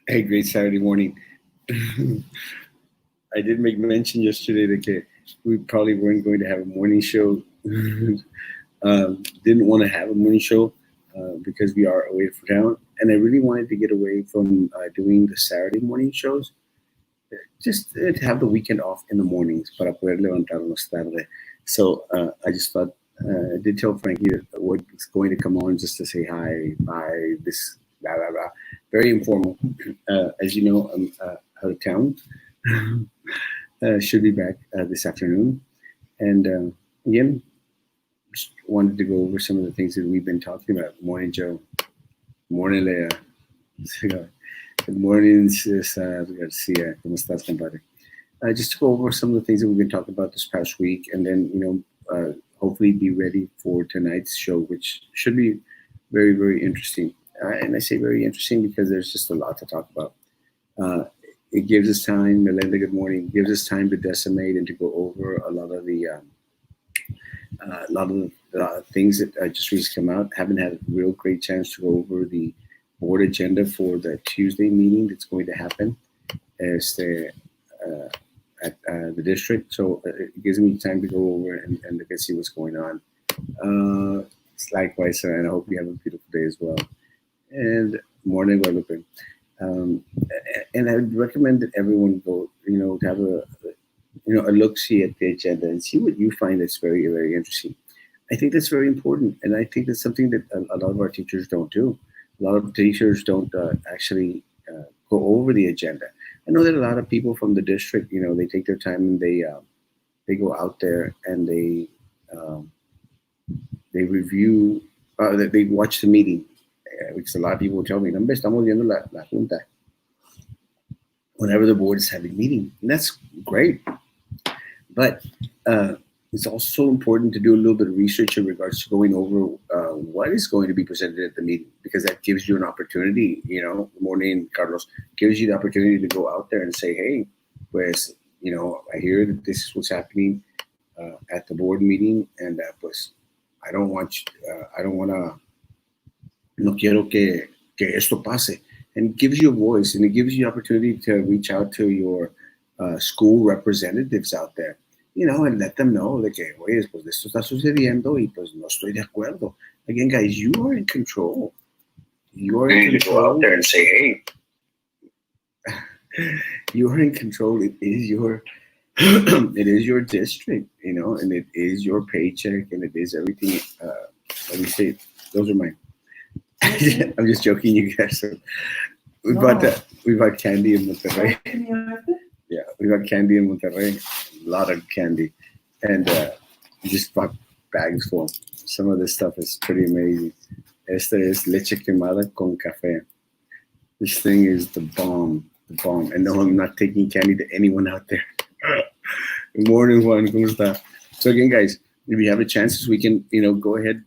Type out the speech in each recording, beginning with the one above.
Hey, great Saturday morning. I did make mention yesterday that we probably weren't going to have a morning show. Didn't want to have a morning show because we are away from town, and I really wanted to get away from doing the Saturday morning shows. Just to have the weekend off in the mornings para poder levantarnos tarde. So I just thought I did tell Frankie that was going to come on just to say hi, bye, this, blah, blah, blah. Very informal. As you know, I'm out of town. Should be back this afternoon. And again, just wanted to go over some of the things that we've been talking about. Morning, Joe. Morning, Leah. Good morning, Cesar Garcia. ¿Cómo estás, compadre? Just to go over some of the things that we've been talking about this past week, and then hopefully be ready for tonight's show, which should be very, very interesting. And I say very interesting because there's just a lot to talk about. It gives us time, Melinda, good morning. Gives us time to decimate and to go over a lot of the things that just recently come out. Haven't had a real great chance to go over the board agenda for the Tuesday meeting that's going to happen at the district. So it gives me time to go over and look and see what's going on. Likewise, sir, and I hope you have a beautiful day as well. And morning, Guadalupe. And I would recommend that everyone go, to have a look-see at the agenda and see what you find that's very, very interesting. I think that's very important, and I think that's something that a lot of our teachers don't do. A lot of teachers don't actually go over the agenda. I know that a lot of people from the district, they take their time and they go out there and they review, they watch the meeting. Because a lot of people tell me, "No, estamos viendo la junta." Whenever the board is having a meeting, and that's great. But it's also important to do a little bit of research in regards to going over what is going to be presented at the meeting, because that gives you an opportunity. Good morning, Carlos. Gives you the opportunity to go out there and say, "Hey, pues, I hear that this is what's happening at the board meeting, and pues, I don't want to." No quiero que esto pase. And it gives you a voice, and it gives you opportunity to reach out to your school representatives out there, and let them know that, oye, pues esto está sucediendo y pues no estoy de acuerdo. Again, guys, you are in control. You are in control. Go out there and say, hey, you are in control. It is your it is your district, and it is your paycheck, and it is everything. Let me say, those are mine. I'm just joking, you guys. We've got candy in Monterrey. Yeah, we've got candy in Monterrey. A lot of candy, and we just bought bags full. Some of this stuff is pretty amazing. Esta es leche quemada con café. This thing is the bomb. And no, I'm not taking candy to anyone out there. Good morning, Juan. ¿Cómo está? So again, guys, if you have a chance, we can, go ahead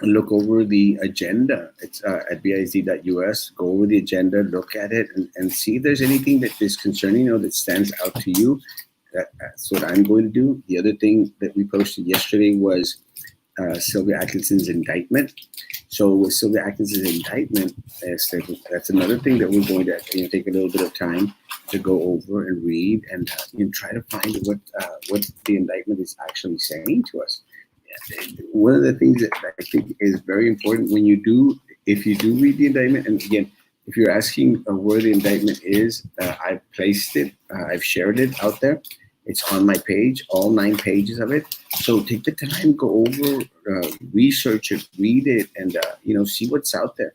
and look over the agenda. It's at biz.us. Go over the agenda, look at it, and see if there's anything that is concerning, that stands out to you. That's what I'm going to do. The other thing that we posted yesterday was Sylvia Atkinson's indictment. So with Sylvia Atkinson's indictment, that's another thing that we're going to take a little bit of time to go over and read and try to find what the indictment is actually saying to us. One of the things that I think is very important if you do read the indictment, and again, if you're asking where the indictment is, I've placed it, I've shared it out there. It's on my page, all 9 pages of it. So take the time, go over, research it, read it, and see what's out there.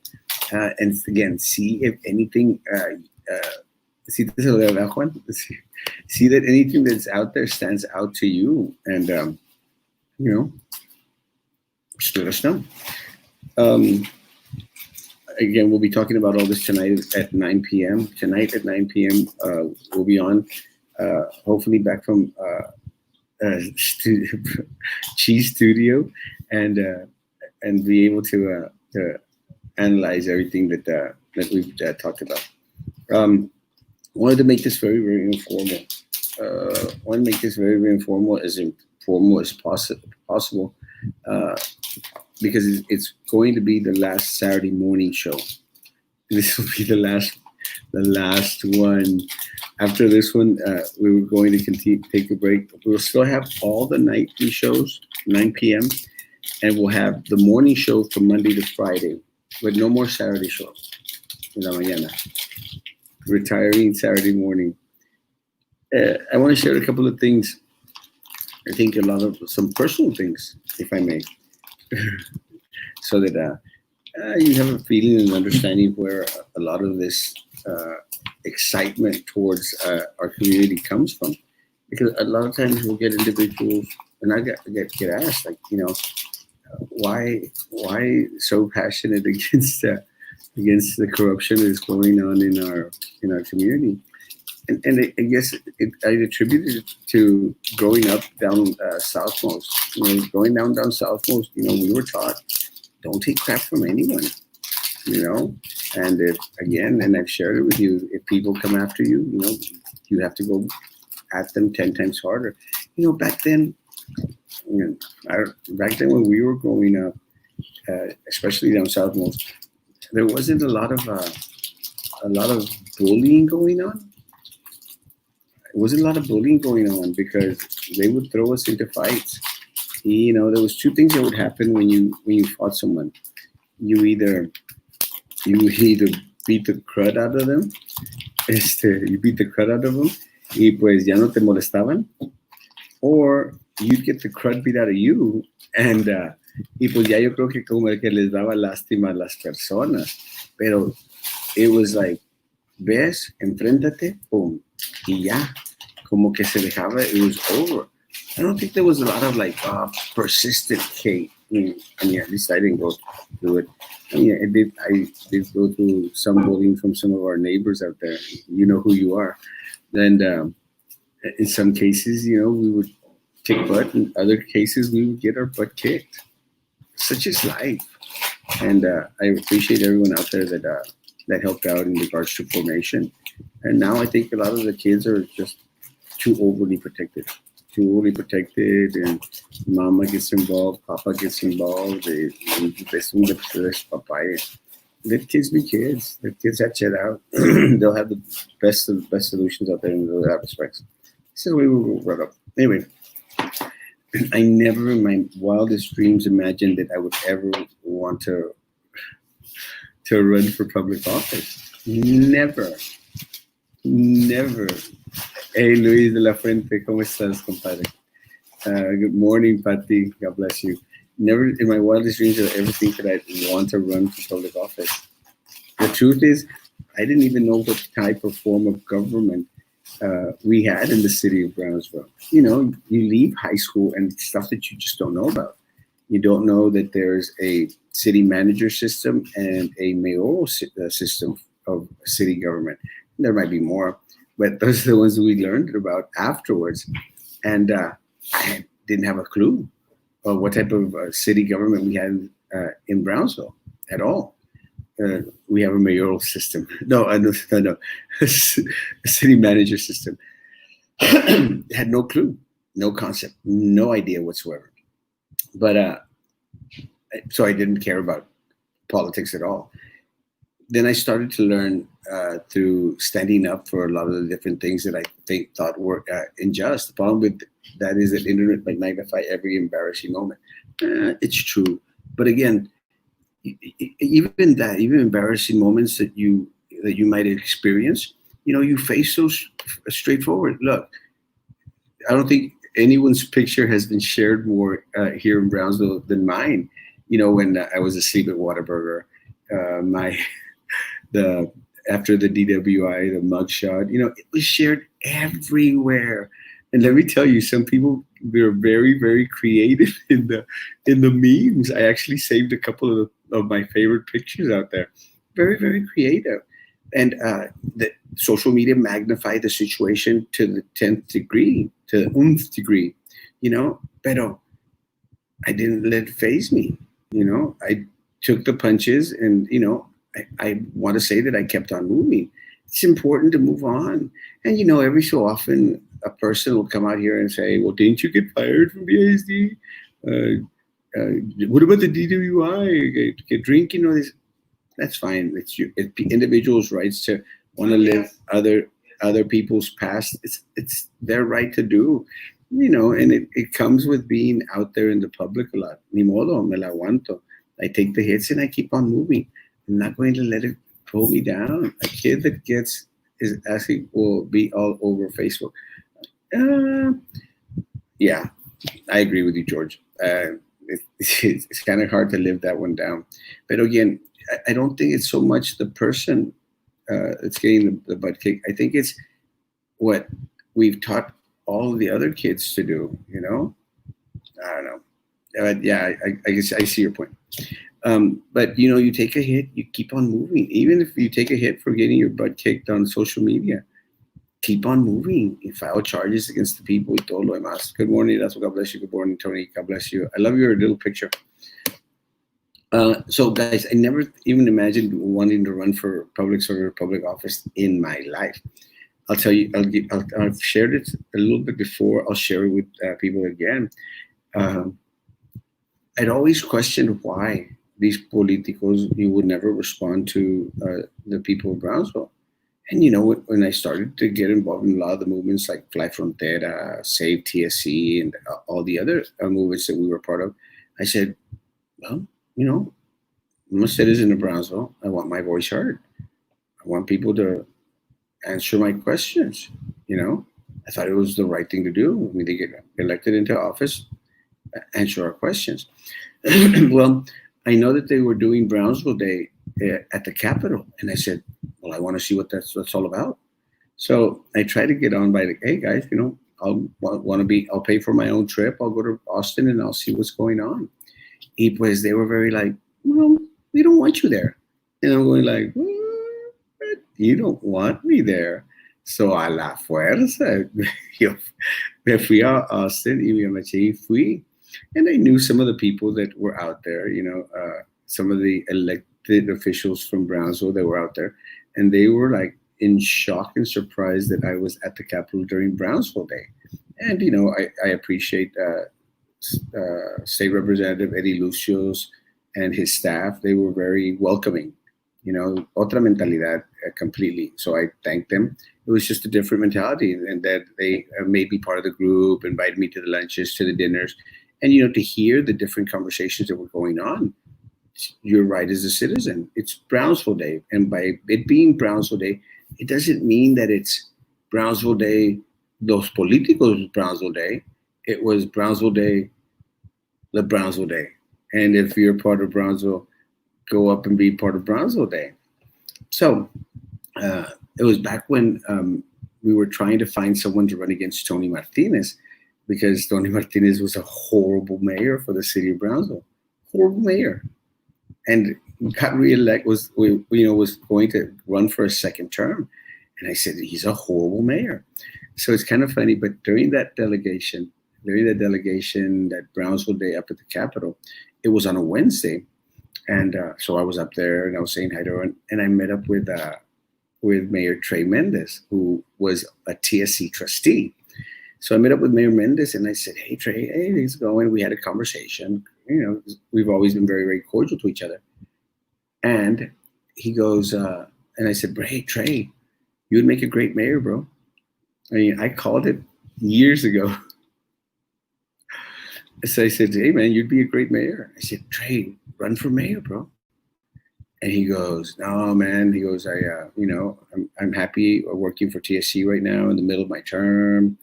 And again, see if anything. See that anything that's out there stands out to you, and just let us know. Again, we'll be talking about all this tonight at 9 p.m. Tonight at 9 p.m. We'll be on. Hopefully back from Cheese Studio, and be able to analyze everything that we've talked about. Wanted to make this very, very informal. Want to make this very, very informal as possible, because it's going to be the last Saturday morning show. This will be the last The last one. After this one, we were going to continue take a break. We'll still have all the nightly shows, 9 p.m., and we'll have the morning show from Monday to Friday, but no more Saturday shows. En la mañana. Retiring Saturday morning. I want to share a couple of things. I think a lot of some personal things, if I may, so that you have a feeling and understanding where a lot of this excitement towards our community comes from. Because a lot of times we'll get individuals, and I get asked, like, why so passionate against the corruption that is going on in our community. And I guess I attributed it to growing up down southmost. Going down southmost, we were taught don't take crap from anyone. And if again, and I've shared it with you, if people come after you, you have to go at them 10 times harder. Back then, back then when we were growing up, especially down southmost, there wasn't a lot of bullying going on. There wasn't a lot of bullying going on because they would throw us into fights. There was two things that would happen when you fought someone. You either beat the crud out of them, you beat the crud out of them, y pues ya no te molestaban, or you'd get the crud beat out of you, and y pues ya yo creo que como que les daba lástima a las personas, pero it was like, ves, enfréntate, boom, y ya, como que se dejaba, it was over. I don't think there was a lot of like persistent hate. At least I didn't go through it. I did go through some bullying from some of our neighbors out there. You know who you are. And in some cases, we would kick butt. In other cases, we would get our butt kicked. Such is life. And I appreciate everyone out there that helped out in regards to formation. And now I think a lot of the kids are just too overly protected. And mama gets involved, papa gets involved. Let kids be kids. Let kids hatch it out. They'll have the best solutions out there in those aspects. This is the way we were brought up. Anyway, I never in my wildest dreams imagined that I would ever want to run for public office. Never. Hey, Luis de la Fuente, ¿cómo estás, compadre? Good morning, Patty. God bless you. Never in my wildest dreams did I ever think that I'd want to run for public office. The truth is, I didn't even know what type of form of government we had in the city of Brownsville. You leave high school and stuff that you just don't know about. You don't know that there's a city manager system and a mayoral system of city government. There might be more, but those are the ones that we learned about afterwards. And I didn't have a clue of what type of city government we had in Brownsville at all. We have a mayoral system. No. A city manager system. Had no clue, no concept, no idea whatsoever. But so I didn't care about politics at all. Then I started to learn through standing up for a lot of the different things that I thought were unjust. The problem with that is that internet might magnify every embarrassing moment. It's true, but again, even embarrassing moments that you might experience, you face those straightforward. Look, I don't think anyone's picture has been shared more here in Brownsville than mine. When I was asleep at Whataburger, the after the DWI, the mugshot, it was shared everywhere. And let me tell you, some people, they're very, very creative in the memes. I actually saved a couple of my favorite pictures out there. Very, very creative. And the social media magnified the situation to the 10th degree, to the 1th degree, Pero I didn't let it phase me. I took the punches, and I want to say that I kept on moving. It's important to move on. And every so often a person will come out here and say, well, didn't you get fired from BASD? What about the DWI? Get drinking? That's fine. It's individuals' rights to want to live other people's past. It's their right to do, and it comes with being out there in the public a lot. Ni modo, me la aguanto. I take the hits and I keep on moving. I'm not going to let it pull me down. A kid that gets is actually will be all over Facebook. Uh, yeah, I agree with you, George. It's kind of hard to live that one down. But again, I don't think it's so much the person that's getting the butt kick. I think it's what we've taught all of the other kids to do. I don't know. Yeah, I guess I see your point. But you take a hit, you keep on moving. Even if you take a hit for getting your butt kicked on social media, keep on moving. You file charges against the people. Y todo lo demás. Good morning. That's what God bless you. Good morning, Tony. God bless you. I love your little picture. So, guys, I never even imagined wanting to run for public service or public office in my life. I'll tell you, I've shared it a little bit before. I'll share it with people again. Um, I'd always questioned why these politicos you would never respond to the people of Brownsville. And when I started to get involved in a lot of the movements like Fly Frontera, Save TSC, and all the other movements that we were part of, I said, well, I'm a citizen of Brownsville. I want my voice heard. I want people to answer my questions. You know, I thought it was the right thing to do. When they get elected into office, answer our questions. Well, I know that they were doing Brownsville Day at the Capitol, and I said, well, I want to see what that's all about. So I tried to get on by the, hey guys, I'll want to be, I'll pay for my own trip. I'll go to Austin and I'll see what's going on. Y pues they were very like, well, we don't want you there. And I'm going like, what? You don't want me there. So a la fuerza, yo me fui a Austin y me marché y fui. And I knew some of the people that were out there, some of the elected officials from Brownsville that were out there. And they were like in shock and surprised that I was at the Capitol during Brownsville Day. And, I appreciate State Representative Eddie Lucios and his staff. They were very welcoming, otra mentalidad completely. So I thanked them. It was just a different mentality, and that they made me part of the group, invited me to the lunches, to the dinners, and to hear the different conversations that were going on. You're right as a citizen. It's Brownsville Day, and by it being Brownsville Day, it doesn't mean that it's Brownsville Day. Los políticos Brownsville Day. It was Brownsville Day, the Brownsville Day, and if you're part of Brownsville, go up and be part of Brownsville Day. So it was back when we were trying to find someone to run against Tony Martinez, because Tony Martinez was a horrible mayor for the city of Brownsville, horrible mayor, and got reelected. Was going to run for a second term, and I said he's a horrible mayor. So it's kind of funny, but during that delegation, that Brownsville Day up at the Capitol, it was on a Wednesday, and so I was up there and I was saying hi to her, and I met up with Mayor Trey Mendez, who was a TSC trustee. So I met up with Mayor Mendez and I said, hey, Trey, hey, how's it going? We had a conversation. We've always been very, very cordial to each other. And he goes, and I said, hey, Trey, you would make a great mayor, bro. I mean, I called it years ago. So I said, hey, man, you'd be a great mayor. I said, Trey, run for mayor, bro. And he goes, no, man. He goes, I'm happy working for TSC right now in the middle of my term.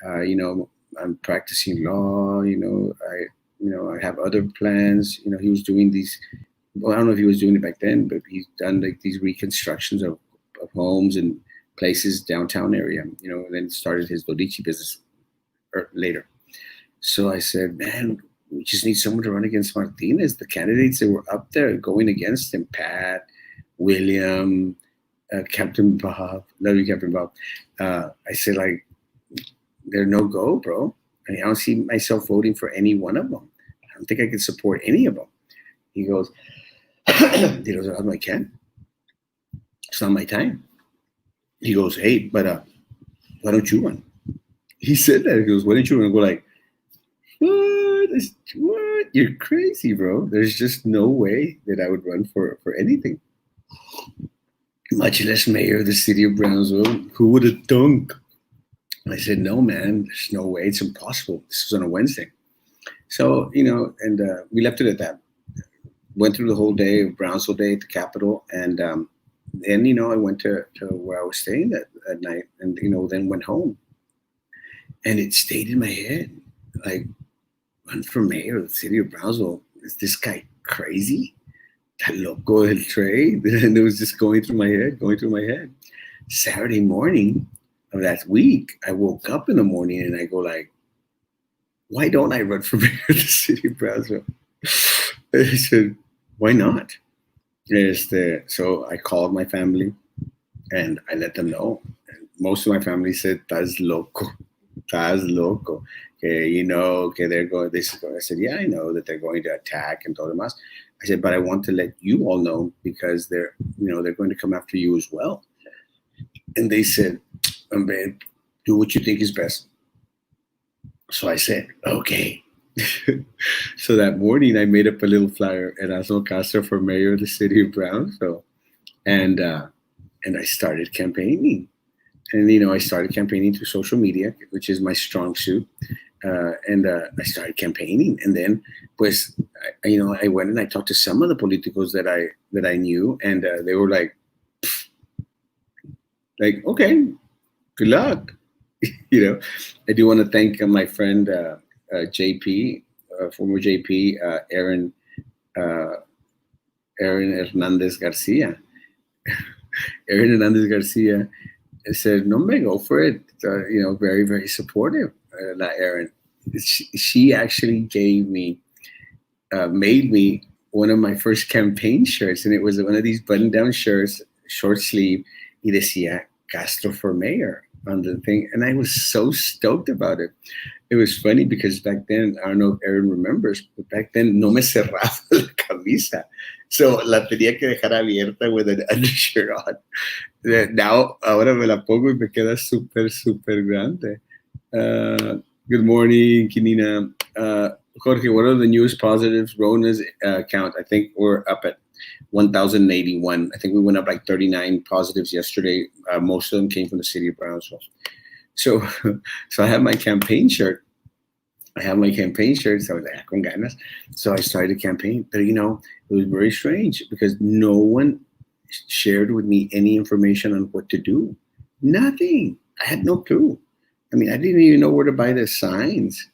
I'm practicing law. I have other plans. He was doing these. Well, I don't know if he was doing it back then, but he's done like these reconstructions of homes and places downtown area. And then started his Dodici business later. So I said, man, we just need someone to run against Martinez. The candidates that were up there going against him, Pat, William, Captain Bob, love you, Captain Bob. I said, like, they're no go, bro. I don't see myself voting for any one of them. I don't think I could support any of them. He goes, I can't. It's not my time. He goes, hey, but why don't you run? He said that. He goes, why don't you run? I go like, what? You're crazy, bro. There's just no way that I would run for anything. much less mayor of the city of Brownsville. Who would have thunk? And I said, no, man, there's no way. It's impossible. This was on a Wednesday. So, and we left it at that. Went through the whole day of Brownsville Day at the Capitol. And then, I went to where I was staying that night and, then went home. And it stayed in my head. Like, run for mayor of the city of Brownsville. Is this guy crazy? That loco del trade? And it was just going through my head, going through my head. Saturday morning of that week, I woke up in the morning and I go like, why don't I run for mayor of the city of Brownsville? I said, why not? So I called my family and I let them know. And most of my family said, "Estás loco, estás loco." Okay, okay, they're going. This is going. I said, "Yeah, I know that they're going to attack and todo demás." I said, "But I want to let you all know because they're going to come after you as well." And they said, "Hombre, do what you think is best." So I said, "Okay." So that morning, I made up a little flyer, Erasmo Castro for mayor of the city of Brownsville, and and I started campaigning. And I started campaigning through social media, which is my strong suit. And I started campaigning, and then, pues, I went and I talked to some of the politicos that I knew, and they were like, okay, good luck. I do want to thank my friend JP, former JP, uh, Aaron Hernandez Garcia. Aaron Hernandez Garcia said, "No, man, go for it." Very, very supportive. Erin, she actually made me one of my first campaign shirts, and it was one of these button-down shirts, short sleeve. Y decía Castro for mayor on the thing, and I was so stoked about it. It was funny because back then, I don't know if Erin remembers, but back then no me cerraba la camisa, so la tenía que dejar abierta with an undershirt on. Now, ahora me la pongo y me queda súper, súper grande. Good morning, Kinina. Jorge, what are the newest positives? Rona's count, I think we're up at 1,081. I think we went up like 39 positives yesterday. Most of them came from the city of Brownsville. So, so I have my campaign shirt. So I was like, con ganas. So I started a campaign. But, it was very strange because no one shared with me any information on what to do. Nothing. I had no clue. I mean, I didn't even know where to buy the signs.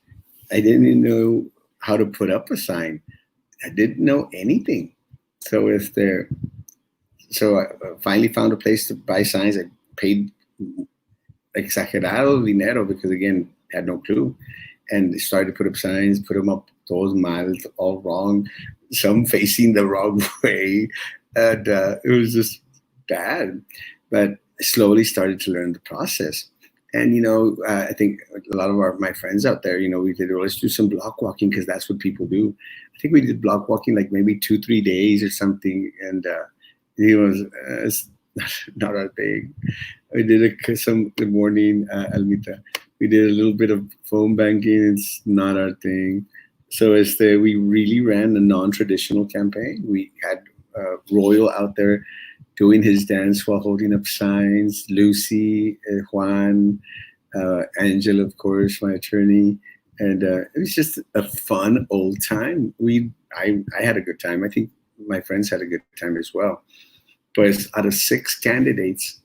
I didn't even know how to put up a sign. I didn't know anything. So if there, so I finally found a place to buy signs. I paid exagerado dinero because again, I had no clue, and started to put up signs. Put them up todos mal, all wrong, some facing the wrong way, and it was just bad. But I slowly started to learn the process. And I think a lot of my friends out there, we did, well, let's do some block walking because that's what people do. I think we did block walking like maybe 2-3 days or something, and it's not our thing. We did some good morning, Almita. We did a little bit of phone banking. It's not our thing. So we really ran a non-traditional campaign. We had Royal out there doing his dance while holding up signs. Lucy, Juan, Angela, of course, my attorney, and it was just a fun old time. I had a good time. I think my friends had a good time as well. But out of 6 candidates,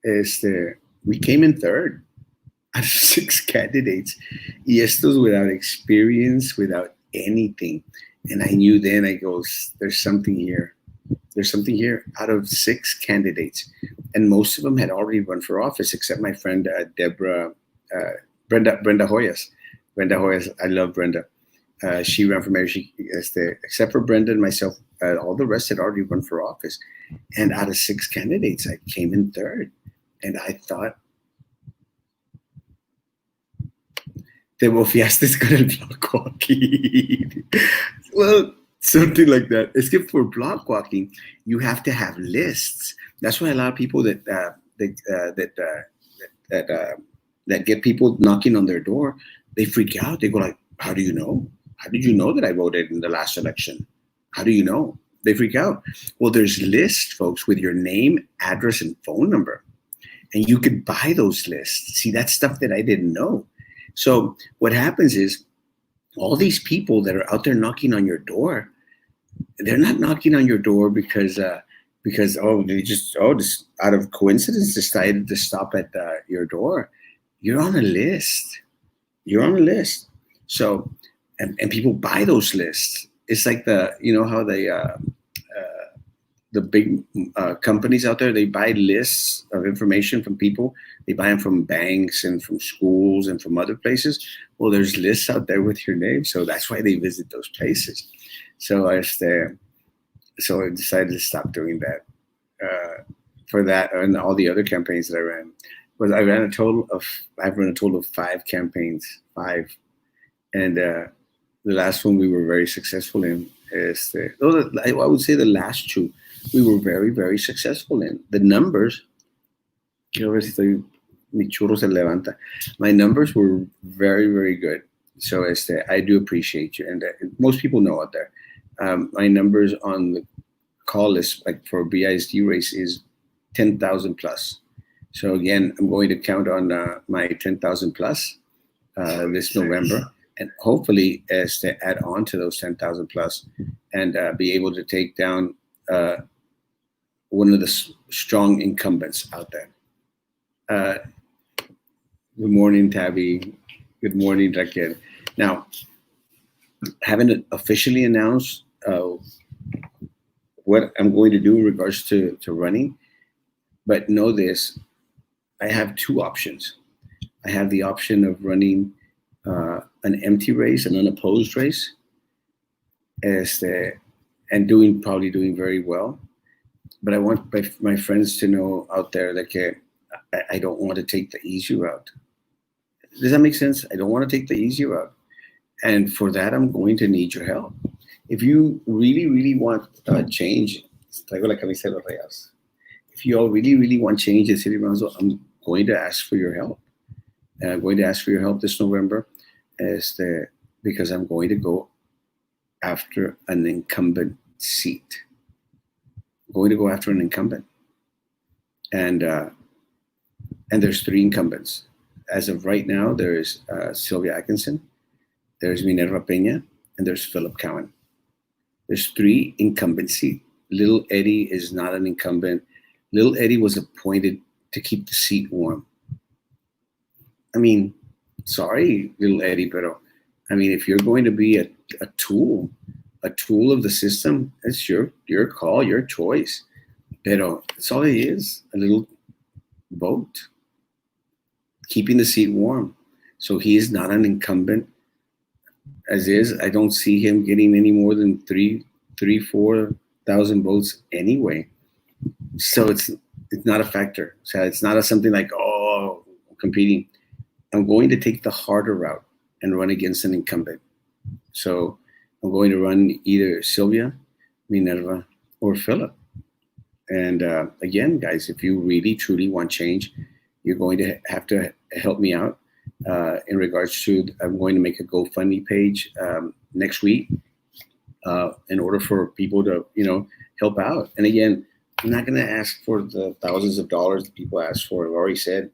we came in third. Out of 6 candidates, y estos without experience, without anything. And I knew then, I goes, there's something here. There's something here. Out of 6 candidates, and most of them had already run for office, except my friend Brenda Hoyas. Brenda Hoyas, I love Brenda. She ran for mayor. Except for Brenda and myself, all the rest had already run for office. And out of 6 candidates, I came in third. And I thought, te bofiaste con el block walking. Well, something like that. Except for block walking, you have to have lists. That's why a lot of people that get people knocking on their door, they freak out. They go like, "How do you know? How did you know that I voted in the last election? How do you know?" They freak out. Well, there's lists, folks, with your name, address, and phone number, and you could buy those lists. See, that's stuff that I didn't know. So what happens is all these people that are out there knocking on your door, they're not knocking on your door because just out of coincidence decided to stop at your door. You're on a list. You're on a list. So and people buy those lists. It's like how the big companies out there, they buy lists of information from people. They buy them from banks and from schools and from other places. Well, there's lists out there with your name, so that's why they visit those places. So I decided to stop doing that. For that and all the other campaigns that I ran, I've run a total of 5 campaigns, and the last one we were very successful in. I would say the last 2 we were very, very successful in. The numbers, quiero ver si mi churro se levanta. My numbers were very, very good. So I do appreciate you. And most people know out there. My numbers on the call list, like for BISD race, is 10,000 plus. So again, I'm going to count on my 10,000 plus this November, and hopefully to add on to those 10,000 plus and be able to take down one of the strong incumbents out there. Good morning, Tabby. Good morning, Raquel. Now, haven't officially announced what I'm going to do in regards to running, but know this, I have 2 options. I have the option of running an empty race, an unopposed race, and probably doing very well. But I want my friends to know out there that I don't want to take the easy route. Does that make sense? I don't want to take the easy route. And for that, I'm going to need your help. If you really, really want change, traigo la camisa de los Rayos. If you all really, really want change in City Brownsville, I'm going to ask for your help. I'm going to ask for your help this November because I'm going to go after an incumbent seat. I'm going to go after an incumbent. And there's 3 incumbents. As of right now, there's Sylvia Atkinson, there's Minerva Peña, and there's Philip Cowan. There's 3 incumbency. Little Eddie is not an incumbent. Little Eddie was appointed to keep the seat warm. I mean, sorry, Little Eddie, but if you're going to be a tool of the system, it's your call, your choice. Pero that's all he is, a little vote, keeping the seat warm. So he is not an incumbent. As is, I don't see him getting any more than 4,000 votes anyway. So it's not a factor. So it's not something like, competing. I'm going to take the harder route and run against an incumbent. So I'm going to run either Sylvia, Minerva, or Philip. And again, guys, if you really, truly want change, you're going to have to help me out in regards to, I'm going to make a GoFundMe page next week in order for people to, help out. And again, I'm not going to ask for the thousands of dollars that people ask for. I've already said,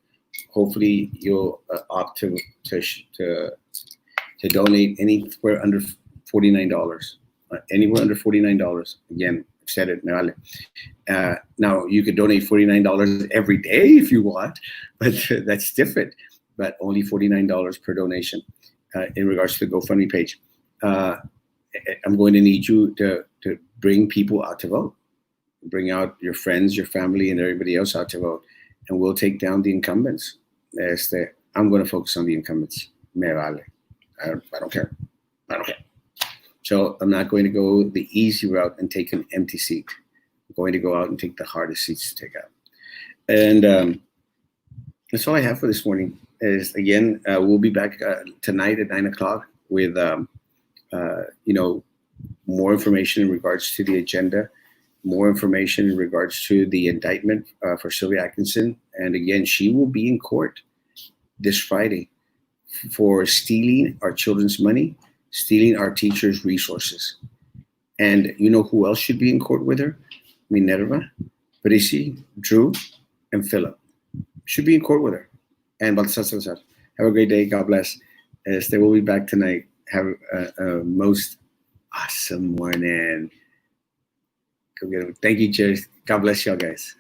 hopefully you'll opt to donate anywhere under $49. Anywhere under $49. Again, I've said it, me vale. Now, you could donate $49 every day if you want, but that's different. But only $49 per donation in regards to the GoFundMe page. I'm going to need you to bring people out to vote. Bring out your friends, your family, and everybody else out to vote. And we'll take down the incumbents. I'm going to focus on the incumbents. Me vale. I don't care. I don't care. So I'm not going to go the easy route and take an empty seat. I'm going to go out and take the hardest seats to take out. And that's all I have for this morning. Is again, we'll be back tonight at 9:00 with more information in regards to the agenda, more information in regards to the indictment for Sylvia Atkinson. And again, she will be in court this Friday for stealing our children's money, stealing our teachers' resources. And you know who else should be in court with her? Minerva, Brishi, Drew, and Philip should be in court with her. And Baltasar. Have a great day. God bless. They will be back tonight. Have a most awesome one and go get them. Thank you, Jerry. God bless y'all, guys.